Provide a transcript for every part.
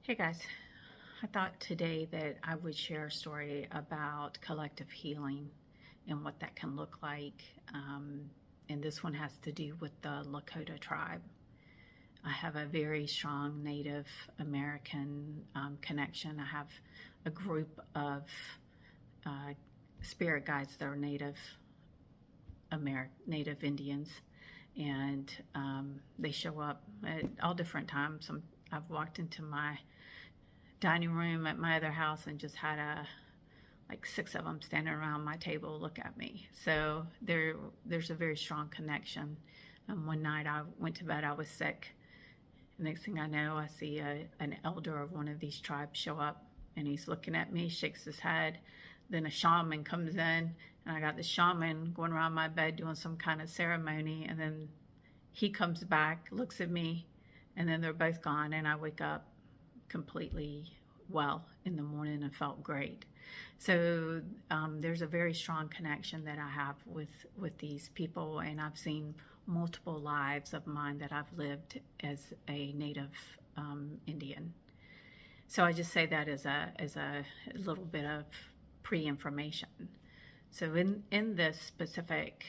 Hey guys, I thought today that I would share a story about collective healing and what that can look like. And this one has to do with the Lakota tribe. I have a very strong Native American connection. I have a group of uh, spirit guides that are Native Indians, and they show up at all different times. I've walked into my dining room at my other house and just had like 6 of them standing around my table look at me. So there's a very strong connection. One night I went to bed, I was sick. Next thing I know, I see an elder of one of these tribes show up, and he's looking at me, shakes his head. Then a shaman comes in, and I got the shaman going around my bed doing some kind of ceremony, and then he comes back, looks at me, and then they're both gone, and I wake up completely well in the morning and felt great. So there's a very strong connection that I have with these people, and I've seen multiple lives of mine that I've lived as a Native Indian. So I just say that as a little bit of pre-information. So in this specific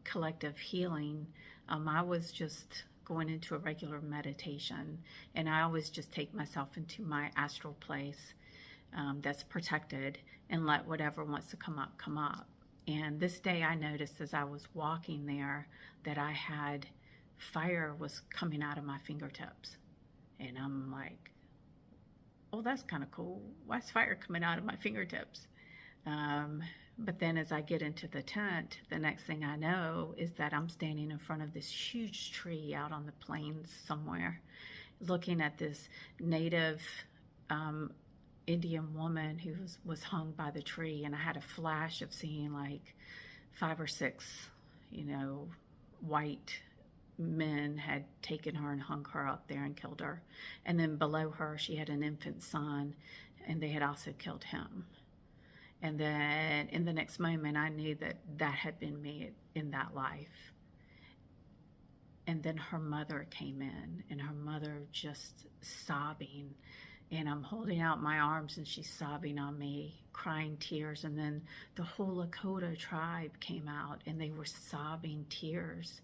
collective healing, I was just going into a regular meditation, and I always just take myself into my astral place that's protected and let whatever wants to come up. And this day I noticed as I was walking there that I had fire was coming out of my fingertips, and I'm like, oh, that's kind of cool. Why is fire coming out of my fingertips? But then as I get into the tent, the next thing I know is that I'm standing in front of this huge tree out on the plains somewhere, looking at this Native Indian woman who was hung by the tree. And I had a flash of seeing like 5 or 6, white men had taken her and hung her up there and killed her. And then below her, she had an infant son, and they had also killed him. And then in the next moment, I knew that had been me in that life. And then her mother came in, and her mother just sobbing. And I'm holding out my arms, and she's sobbing on me, crying tears. And then the whole Lakota tribe came out, and they were sobbing tears.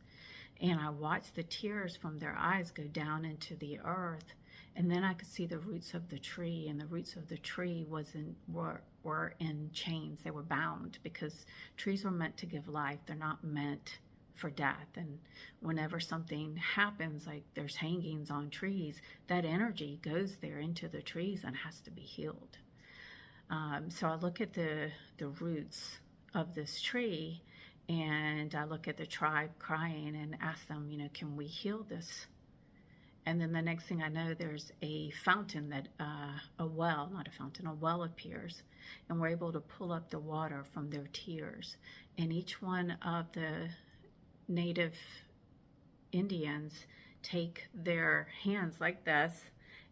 And I watched the tears from their eyes go down into the earth. And then I could see the roots of the tree, and the roots of the tree were in chains. They were bound, because trees were meant to give life. They're not meant for death. And whenever something happens, like there's hangings on trees, that energy goes there into the trees and has to be healed. So I look at the roots of this tree, and I look at the tribe crying and ask them, can we heal this? And then the next thing I know, there's a fountain a well appears, and we're able to pull up the water from their tears. And each one of the Native Indians take their hands like this,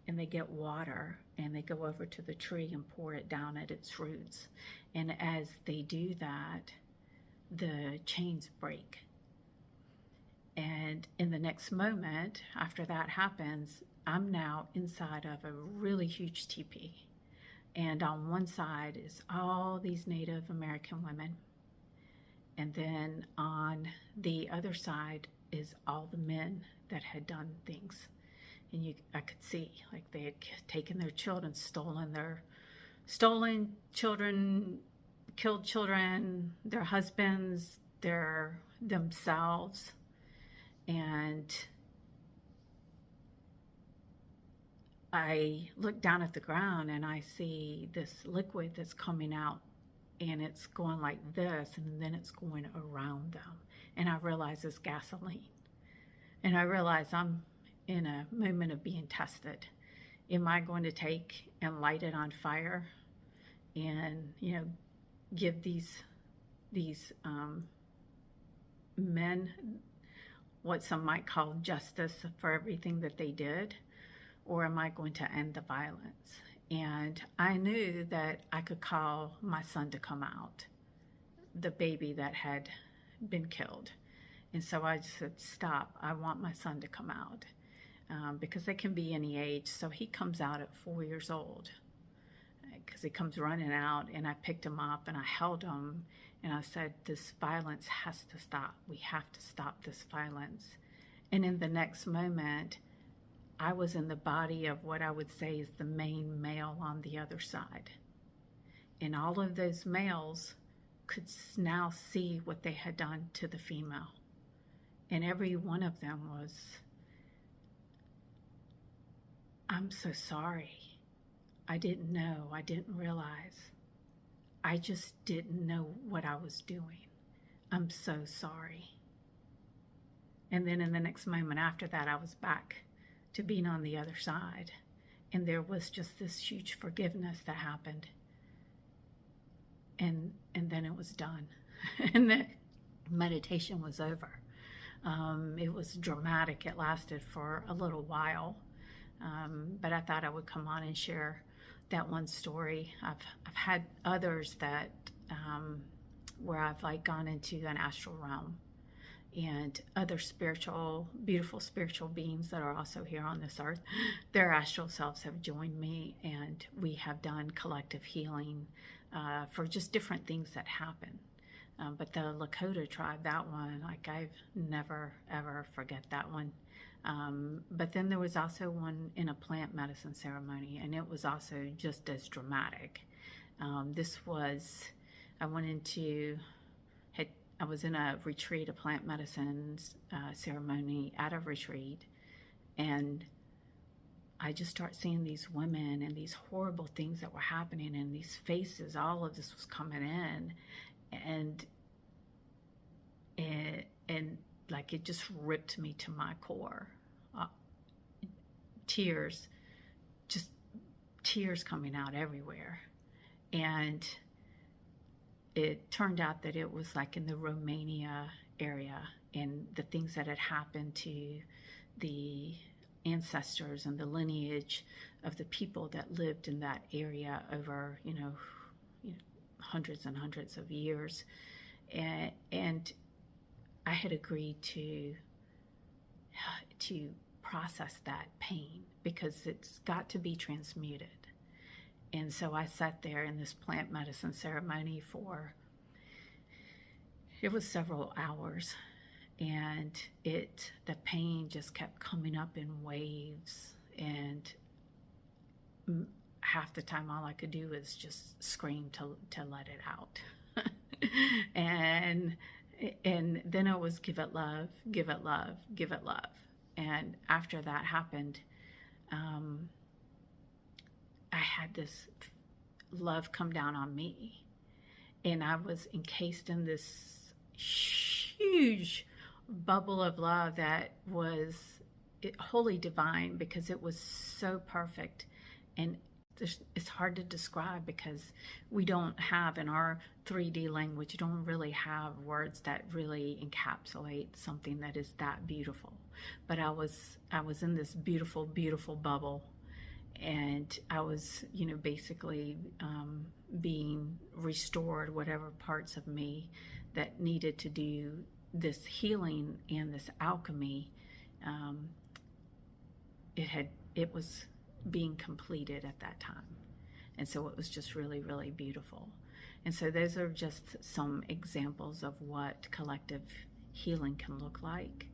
and they get water, and they go over to the tree and pour it down at its roots. And as they do that, the chains break. And in the next moment, after that happens, I'm now inside of a really huge teepee. And on one side is all these Native American women. And then on the other side is all the men that had done things. And I could see, like, they had taken their children, stolen children, killed children, their husbands, themselves. And I look down at the ground, and I see this liquid that's coming out, and it's going like this, and then it's going around them. And I realize it's gasoline. And I realize I'm in a moment of being tested. Am I going to take and light it on fire and, give these men what some might call justice for everything that they did? Or am I going to end the violence? And I knew that I could call my son to come out, the baby that had been killed. And so I just said, stop, I want my son to come out. because they can be any age. So he comes out at 4 years old because he comes running out, and I picked him up and I held him and I said, this violence has to stop. We have to stop this violence. And in the next moment, I was in the body of what I would say is the main male on the other side. And all of those males could now see what they had done to the female. And every one of them was, I'm so sorry. I didn't know. I didn't realize. I just didn't know what I was doing. I'm so sorry. And then in the next moment after that, I was back to being on the other side. And there was just this huge forgiveness that happened. And then it was done. And the meditation was over. It was dramatic. It lasted for a little while. But I thought I would come on and share that one story. I've had others that where I've like gone into an astral realm, and other spiritual, beautiful spiritual beings that are also here on this earth, their astral selves have joined me, and we have done collective healing for just different things that happen. But the Lakota tribe, that one, like I've never ever forget that one. But then there was also one in a plant medicine ceremony, and it was also just as dramatic. This was, I was in a retreat, a plant medicine ceremony at a retreat, and I just start seeing these women and these horrible things that were happening, and these faces, all of this was coming in, and like it just ripped me to my core. Tears coming out everywhere. And it turned out that it was like in the Romania area, and the things that had happened to the ancestors and the lineage of the people that lived in that area over, hundreds and hundreds of years. And I had agreed to process that pain, because it's got to be transmuted. And so I sat there in this plant medicine ceremony for, it was several hours, and the pain just kept coming up in waves, and half the time all I could do was just scream to let it out. and then it was give it love, give it love, give it love. And after that happened, I had this love come down on me, and I was encased in this huge bubble of love that was wholly divine, because it was so perfect. And it's hard to describe, because we don't have, in our 3D language, you don't really have words that really encapsulate something that is that beautiful. But I was in this beautiful, beautiful bubble, and I was, basically being restored, whatever parts of me that needed to do this healing and this alchemy. It was being completed at that time. And so it was just really, really beautiful. And so those are just some examples of what collective healing can look like.